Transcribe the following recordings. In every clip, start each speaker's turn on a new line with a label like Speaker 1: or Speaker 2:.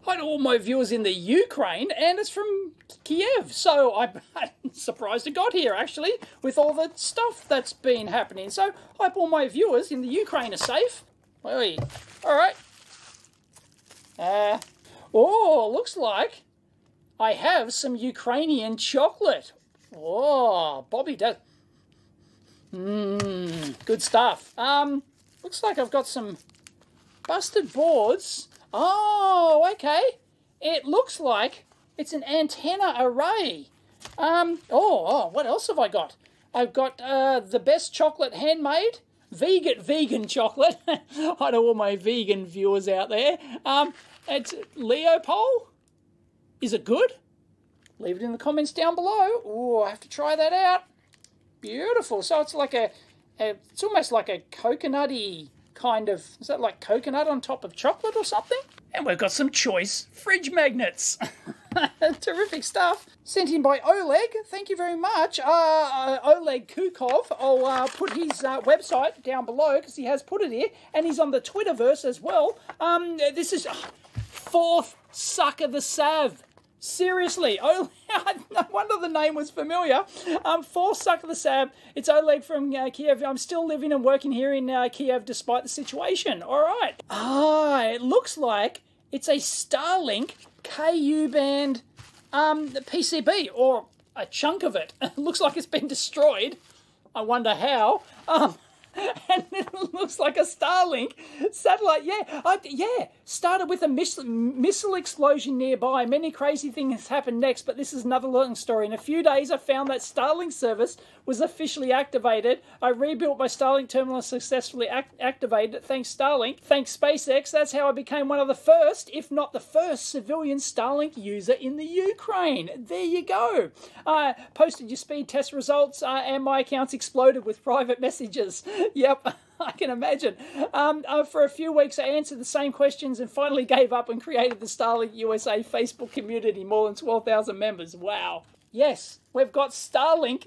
Speaker 1: Hi to all my viewers in the Ukraine, and it's from Kiev. So I'm surprised it got here, actually, with all the stuff that's been happening. So I hope all my viewers in the Ukraine are safe. All right. Oh, looks like I have some Ukrainian chocolate. Oh, Bobby does. Good stuff. Looks like I've got some busted boards. Oh, okay. It looks like it's an antenna array. What else have I got? I've got the best chocolate handmade. Vegan chocolate. I know all my vegan viewers out there. It's Leopold. Is it good? Leave it in the comments down below. Oh, I have to try that out. Beautiful. So it's like it's almost like a coconutty kind of, is that like coconut on top of chocolate or something? And we've got some choice fridge magnets. Terrific stuff. Sent in by Oleg. Thank you very much. Oleg Kukov. I'll put his website down below because he has put it here. And he's on the Twitterverse as well. This is fourth sucker the Sav. Seriously, no wonder the name was familiar. Fourth sucker the Sav. It's Oleg from Kiev. I'm still living and working here in Kiev despite the situation. All right. It looks like it's a Starlink KU band PCB, or a chunk of it. It looks like it's been destroyed. I wonder how. And it looks like a Starlink satellite. Yeah, started with a missile explosion nearby. Many crazy things happened next, but this is another long story. In a few days, I found that Starlink service was officially activated. I rebuilt my Starlink terminal and successfully activated. Thanks Starlink. Thanks SpaceX. That's how I became one of the first, if not the first, civilian Starlink user in the Ukraine. There you go. Posted your speed test results, and my accounts exploded with private messages. Yep, I can imagine. For a few weeks, I answered the same questions and finally gave up and created the Starlink USA Facebook community, more than 12,000 members. Wow. Yes, we've got Starlink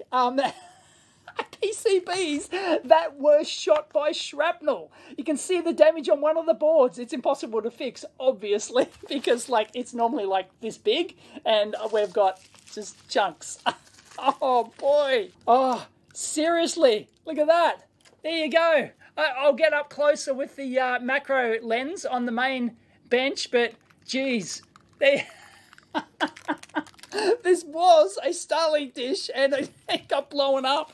Speaker 1: PCBs that were shot by shrapnel. You can see the damage on one of the boards. It's impossible to fix, obviously, because it's normally like this big, and we've got just chunks. Oh, boy. Oh, seriously, look at that. There you go. I'll get up closer with the macro lens on the main bench, but geez, this was a Starlink dish and it got blown up.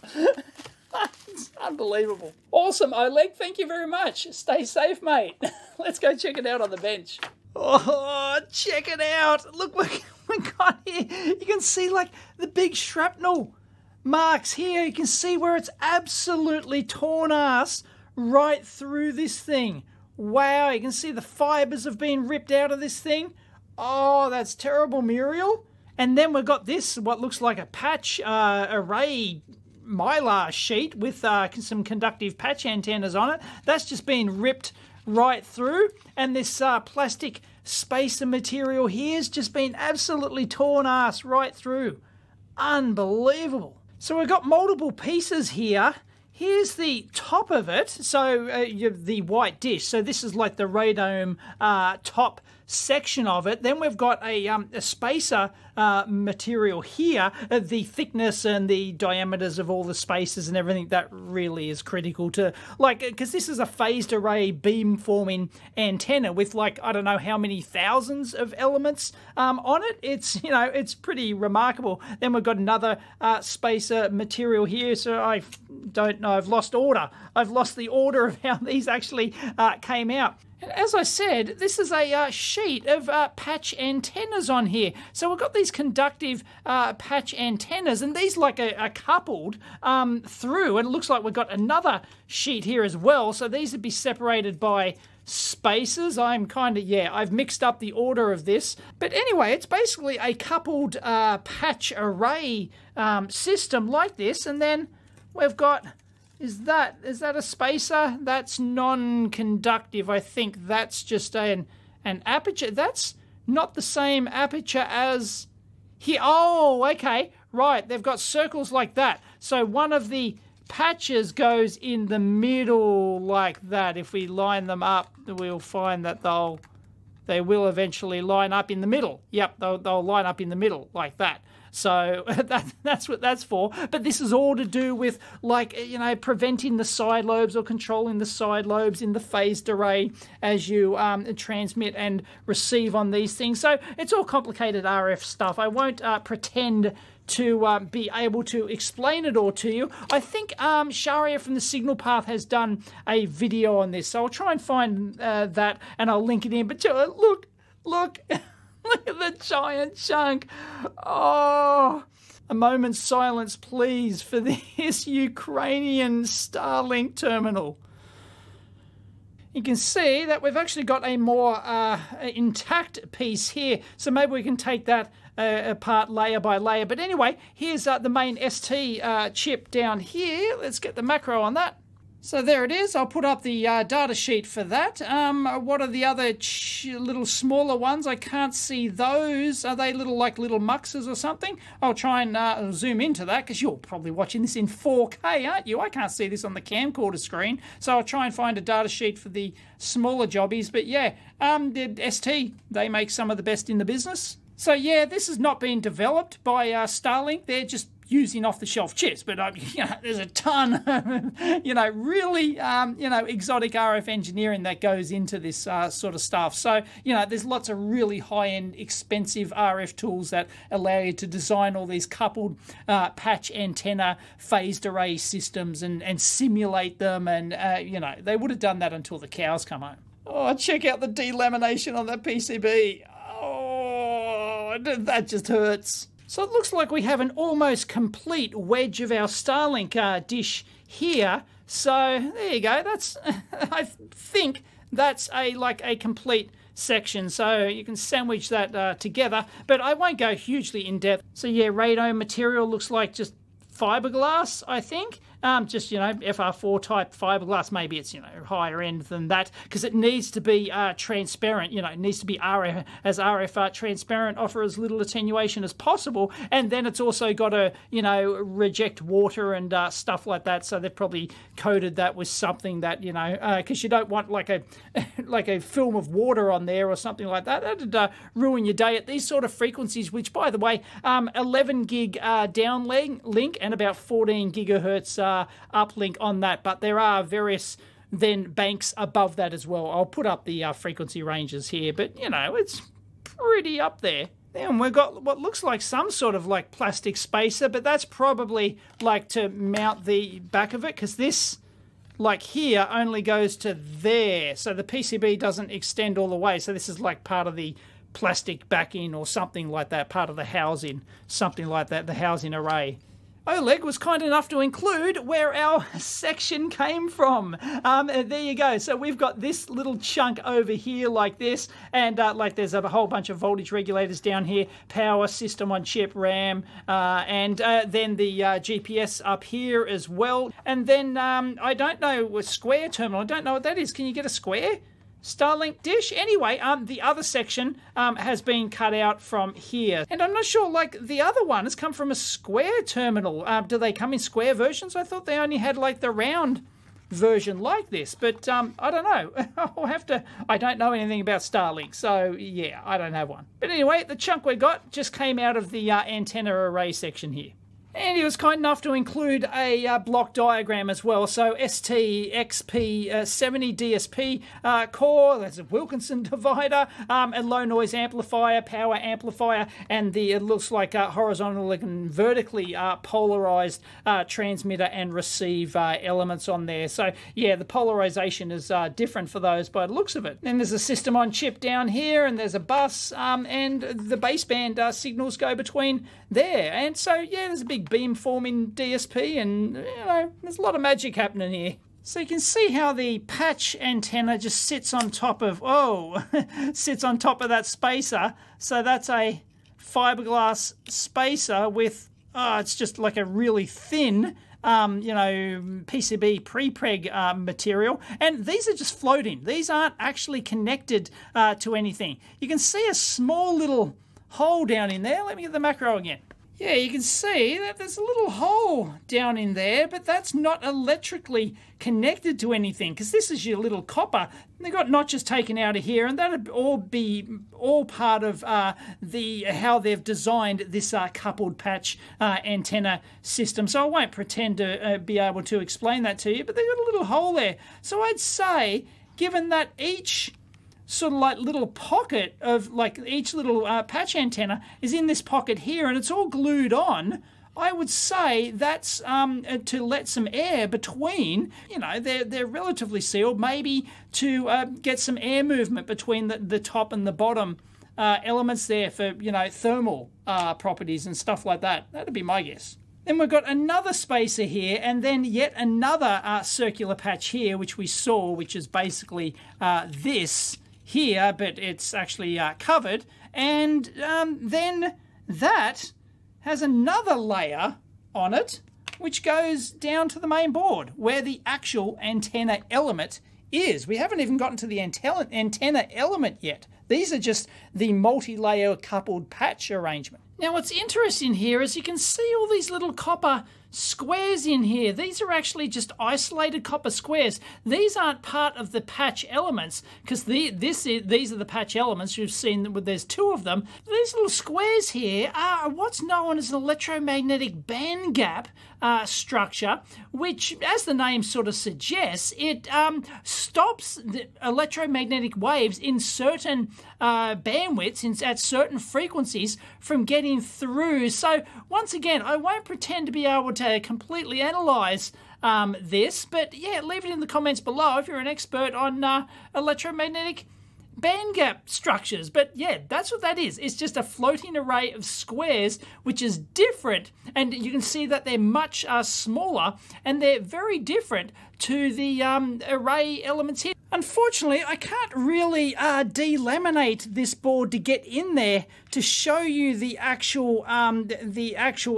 Speaker 1: It's unbelievable. Awesome, Oleg. Thank you very much. Stay safe, mate. Let's go check it out on the bench. Oh, check it out. Look what we got here. You can see the big shrapnel marks here. You can see where it's absolutely torn ass right through this thing. Wow, you can see the fibers have been ripped out of this thing. Oh, that's terrible, Muriel. And then we've got this, what looks like a patch array mylar sheet with some conductive patch antennas on it. That's just been ripped right through. And this plastic spacer material here has just been absolutely torn ass right through. Unbelievable. So we've got multiple pieces here. Here's the top of it, so the white dish. So this is like the radome top section of it. Then we've got a spacer material here. The thickness and the diameters of all the spacers and everything, that really is critical to, because this is a phased array beam forming antenna with I don't know how many thousands of elements on it. It's, it's pretty remarkable. Then we've got another spacer material here. So I don't know, I've lost order. I've lost the order of how these actually came out. And as I said, this is a sheet of patch antennas on here. So we've got these conductive patch antennas, and these are coupled through. And it looks like we've got another sheet here as well. So these would be separated by spacers. I've mixed up the order of this. But anyway, it's basically a coupled patch array system like this. And then we've got... Is that a spacer? That's non-conductive. I think that's just an aperture. That's not the same aperture as here. Oh, okay. Right, they've got circles like that. So one of the patches goes in the middle like that. If we line them up, we'll find that they'll they will eventually line up in the middle. Yep, they'll line up in the middle like that. So that's what that's for. But this is all to do with, like, you know, preventing the side lobes or controlling the side lobes in the phased array as you transmit and receive on these things. So it's all complicated RF stuff. I won't pretend to be able to explain it all to you. I think Sharia from the Signal Path has done a video on this, so I'll try and find that and I'll link it in. But look. Look at the giant chunk. Oh, a moment's silence, please, for this Ukrainian Starlink terminal. You can see that we've actually got a more intact piece here, so maybe we can take that apart layer by layer. But anyway, here's the main ST chip down here. Let's get the macro on that. So there it is. I'll put up the data sheet for that. What are the other little smaller ones? I can't see those. Are they little muxes or something? I'll try and zoom into that, because you're probably watching this in 4K, aren't you? I can't see this on the camcorder screen. So I'll try and find a data sheet for the smaller jobbies. But yeah, the ST, they make some of the best in the business. So yeah, this has not been developed by Starlink. They're just using off-the-shelf chips, but you know, there's a ton of, you know, really, you know, exotic RF engineering that goes into this sort of stuff. So, you know, there's lots of really high-end, expensive RF tools that allow you to design all these coupled patch antenna phased array systems and simulate them, and, you know, they would have done that until the cows come home. Oh, check out the delamination on that PCB. Oh, that just hurts. So it looks like we have an almost complete wedge of our Starlink dish here. So there you go. That's I think that's a complete section. So you can sandwich that together, but I won't go hugely in depth. So yeah, radome material looks like just fiberglass, I think. Just, you know, FR4 type fiberglass. Maybe it's, you know, higher end than that, because it needs to be transparent. You know, it needs to be RF transparent, offer as little attenuation as possible, and then it's also got to, you know, reject water and stuff like that. So they've probably coated that with something that, you know, because you don't want like a film of water on there or something like that. That'd ruin your day at these sort of frequencies. Which, by the way, 11 gig downlink and about 14 gigahertz uplink on that, but there are various then banks above that as well. I'll put up the frequency ranges here, but you know, it's pretty up there. Then we've got what looks like some sort of like plastic spacer, but that's probably like to mount the back of it, because this, like here, only goes to there, so the PCB doesn't extend all the way. So this is like part of the plastic backing or something like that, part of the housing, something like that, the housing array. Oleg was kind enough to include where our section came from. There you go. So we've got this little chunk over here like this, and like there's a whole bunch of voltage regulators down here, power, system on chip, RAM, and then the GPS up here as well. And then I don't know, a square terminal. I don't know what that is. Can you get a square Starlink dish? Anyway, the other section has been cut out from here, and I'm not sure, like the other one has come from a square terminal. Do they come in square versions? I thought they only had like the round version like this, but I don't know. I'll have to, I don't know anything about Starlink, so yeah, I don't have one. But anyway, the chunk we got just came out of the antenna array section here. And he was kind enough to include a block diagram as well. So STXP70 DSP core, there's a Wilkinson divider, a low noise amplifier, power amplifier, and it looks like horizontal and vertically polarized transmitter and receive elements on there. So yeah, the polarization is different for those by the looks of it. Then there's a system on chip down here, and there's a bus, and the baseband signals go between there. And so yeah, there's a big beam forming DSP, and you know, there's a lot of magic happening here. So you can see how the patch antenna just sits on top of, sits on top of that spacer. So that's a fiberglass spacer with, it's just like a really thin, you know, PCB prepreg material. And these are just floating. These aren't actually connected to anything. You can see a small little hole down in there. Let me get the macro again. Yeah, you can see that there's a little hole down in there, but that's not electrically connected to anything, because this is your little copper. They've got notches taken out of here, and that'd all be part of how they've designed this coupled patch antenna system. So I won't pretend to be able to explain that to you, but they've got a little hole there. So I'd say, given that each sort of like little pocket of like each little patch antenna is in this pocket here, and it's all glued on, I would say that's to let some air between, you know, they're relatively sealed, maybe to get some air movement between the top and the bottom elements there for, you know, thermal properties and stuff like that. That'd be my guess. Then we've got another spacer here, and then yet another circular patch here, which we saw, which is basically this here, but it's actually covered, and then that has another layer on it which goes down to the main board where the actual antenna element is. We haven't even gotten to the antenna element yet. These are just the multi-layer coupled patch arrangement. Now what's interesting here is you can see all these little copper squares in here. These are actually just isolated copper squares. These aren't part of the patch elements, because these are the patch elements. You've seen that there's two of them. These little squares here are what's known as an electromagnetic band gap structure, which, as the name sort of suggests, it stops the electromagnetic waves in certain bandwidths, at certain frequencies, from getting through. So once again, I won't pretend to be able to completely analyze this, but yeah, leave it in the comments below if you're an expert on electromagnetic band gap structures. But yeah, that's what that is. It's just a floating array of squares, which is different, and you can see that they're much smaller, and they're very different to the array elements here. Unfortunately, I can't really delaminate this board to get in there to show you the actual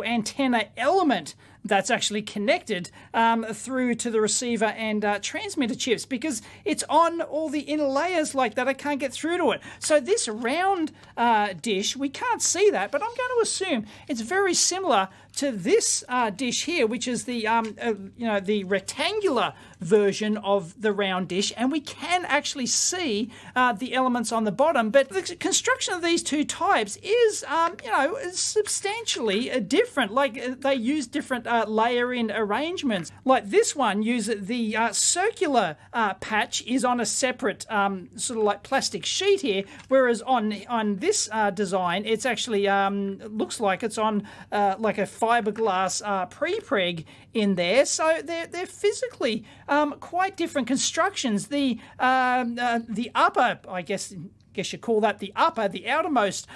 Speaker 1: antenna element that's actually connected through to the receiver and transmitter chips, because it's on all the inner layers like that. I can't get through to it. So this round dish, we can't see that, but I'm going to assume it's very similar to this dish here, which is the the rectangular version of the round dish, and we can actually see the elements on the bottom. But the construction of these two types is substantially different. Like they use different layer-in arrangements. Like this one uses the circular patch is on a separate sort of like plastic sheet here, whereas on this design, it's actually looks like it's on like a fiberglass pre-preg in there. So they're physically quite different constructions. The upper, I guess you call that the upper, the outermost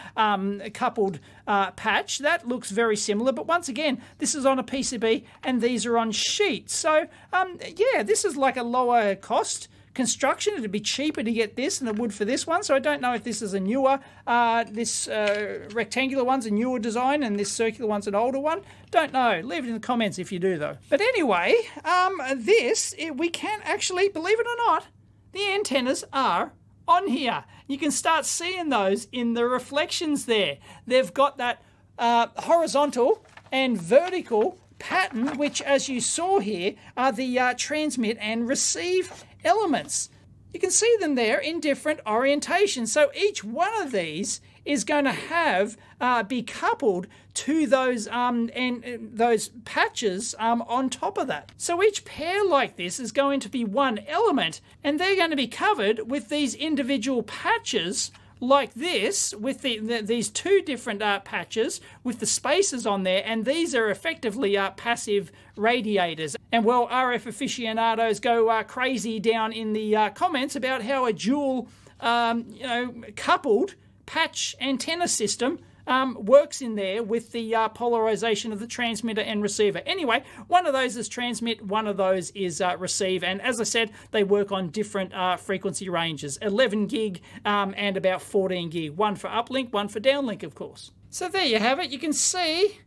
Speaker 1: coupled patch, that looks very similar, but once again, this is on a PCB and these are on sheets. So yeah, this is like a lower cost construction. It'd be cheaper to get this than it would for this one. So I don't know if this is a newer, this rectangular one's a newer design and this circular one's an older one. Don't know. Leave it in the comments if you do though. But anyway, we can actually, believe it or not, the antennas are on here. You can start seeing those in the reflections there. They've got that horizontal and vertical pattern, which, as you saw here, are the transmit and receive elements. You can see them there in different orientations. So each one of these is going to have be coupled to those those patches on top of that. So each pair like this is going to be one element, and they're going to be covered with these individual patches like this, with these two different patches with the spacers on there, and these are effectively passive radiators. And well, RF aficionados go crazy down in the comments about how a dual coupled patch antenna system works in there with the polarization of the transmitter and receiver. Anyway, one of those is transmit, one of those is receive, and as I said, they work on different frequency ranges, 11 gig and about 14 gig, one for uplink, one for downlink, of course. So there you have it. You can see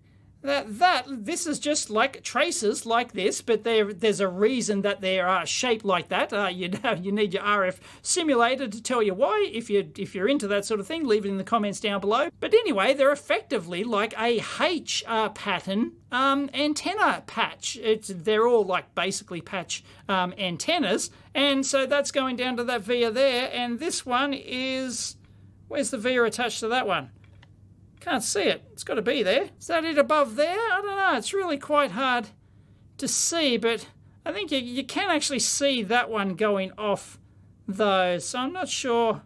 Speaker 1: This is just like traces like this, but there's a reason that they're shaped like that. You need your RF simulator to tell you why. If you're into that sort of thing, leave it in the comments down below. But anyway, they're effectively like a H pattern antenna patch. They're all like basically patch antennas, and so that's going down to that via there. And this one is, where's the via attached to that one? Can't see it. It's got to be there. Is that it above there? I don't know. It's really quite hard to see, but I think you can actually see that one going off those. So I'm not sure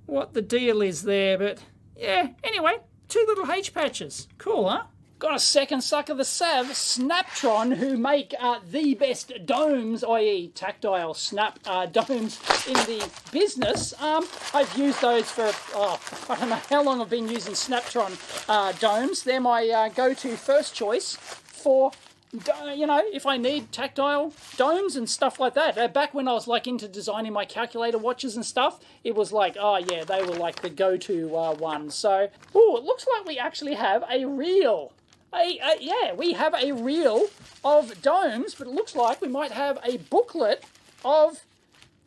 Speaker 1: what the deal is there, but yeah. Anyway, 2 little H patches. Cool, huh? Got a second suck of the Sav, Snaptron, who make the best domes, i.e. tactile snap domes in the business. I've used those for, I don't know how long I've been using Snaptron domes. They're my go-to first choice for, you know, if I need tactile domes and stuff like that. Back when I was like into designing my calculator watches and stuff, it was like, oh yeah, they were like the go-to ones. So, ooh, it looks like we actually have a reel. Yeah, we have a reel of domes, but it looks like we might have a booklet of,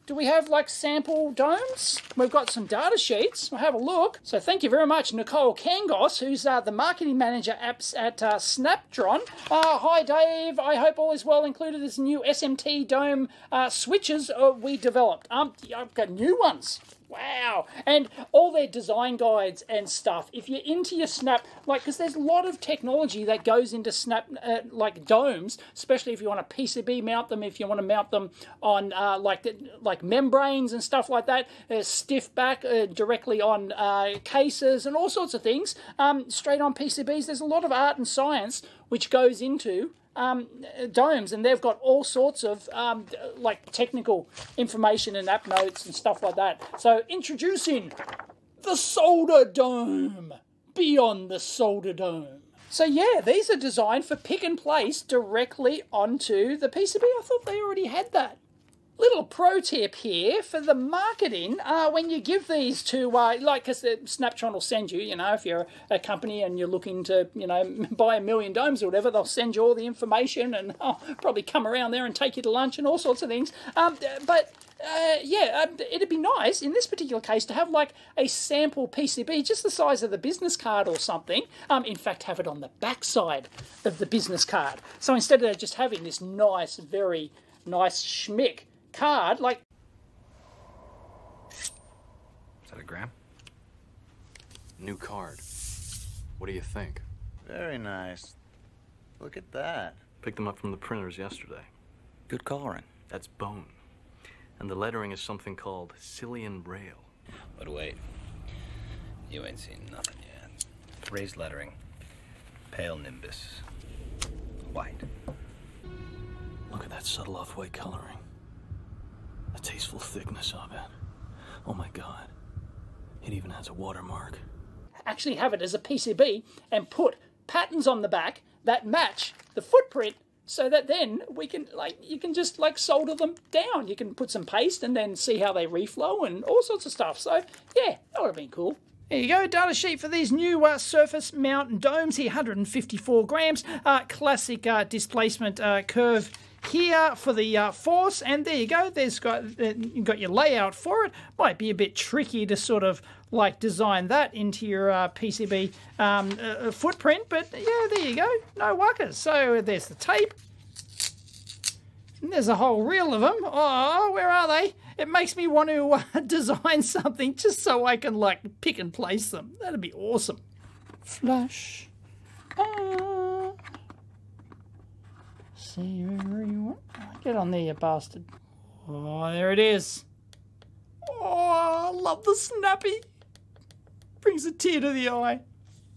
Speaker 1: do we have like sample domes? We've got some data sheets. We'll have a look. So thank you very much, Nicole Kangos, who's the marketing manager at Snaptron. Hi, Dave. I hope all is well, included as new SMT dome switches we developed. I've got new ones. Wow. And all their design guides and stuff. If you're into your Snap, like, because there's a lot of technology that goes into Snap, like domes, especially if you want to PCB mount them, if you want to mount them on like membranes and stuff like that, stiff back directly on cases and all sorts of things, straight on PCBs. There's a lot of art and science which goes into domes, and they've got all sorts of like technical information and app notes and stuff like that. So introducing the solder dome, beyond the solder dome. So yeah, these are designed for pick and place directly onto the PCB. I thought they already had that. Little pro tip here for the marketing, when you give these to, like, because Snaptron will send you, you know, if you're a company and you're looking to, you know, buy 1 million domes or whatever, they'll send you all the information and probably come around there and take you to lunch and all sorts of things. Yeah, it'd be nice in this particular case to have like a sample PCB, just the size of the business card or something. In fact, have it on the back side of the business card. So instead of just having this nice, very nice schmick card, like...
Speaker 2: Is that a gram? New card. What do you think?
Speaker 3: Very nice. Look at that.
Speaker 2: Picked them up from the printers yesterday.
Speaker 3: Good coloring.
Speaker 2: That's bone. And the lettering is something called Cillian Braille.
Speaker 4: But wait, you ain't seen nothing yet. Raised lettering, pale nimbus, white.
Speaker 2: Look at that subtle off-white coloring. The tasteful thickness of it. Oh my God. It even has a watermark.
Speaker 1: Actually have it as a PCB and put patterns on the back that match the footprint, so that then we can, like, you can just like solder them down. You can put some paste and then see how they reflow and all sorts of stuff. So yeah, that would have been cool. There you go, data sheet for these new surface mount domes here, 154 grams, classic displacement curve here for the force, and there you go. There's you've got your layout for it. Might be a bit tricky to sort of like design that into your PCB footprint, but yeah, there you go. No wuckers. So there's the tape. And there's a whole reel of them. Oh, where are they? It makes me want to design something just so I can like pick and place them. That'd be awesome. Flush. See where you want. Get on there, you bastard. Oh, there it is. Oh, I love the snappy. Brings a tear to the eye.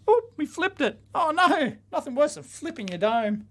Speaker 1: Oh, we flipped it. Oh no, nothing worse than flipping your dome.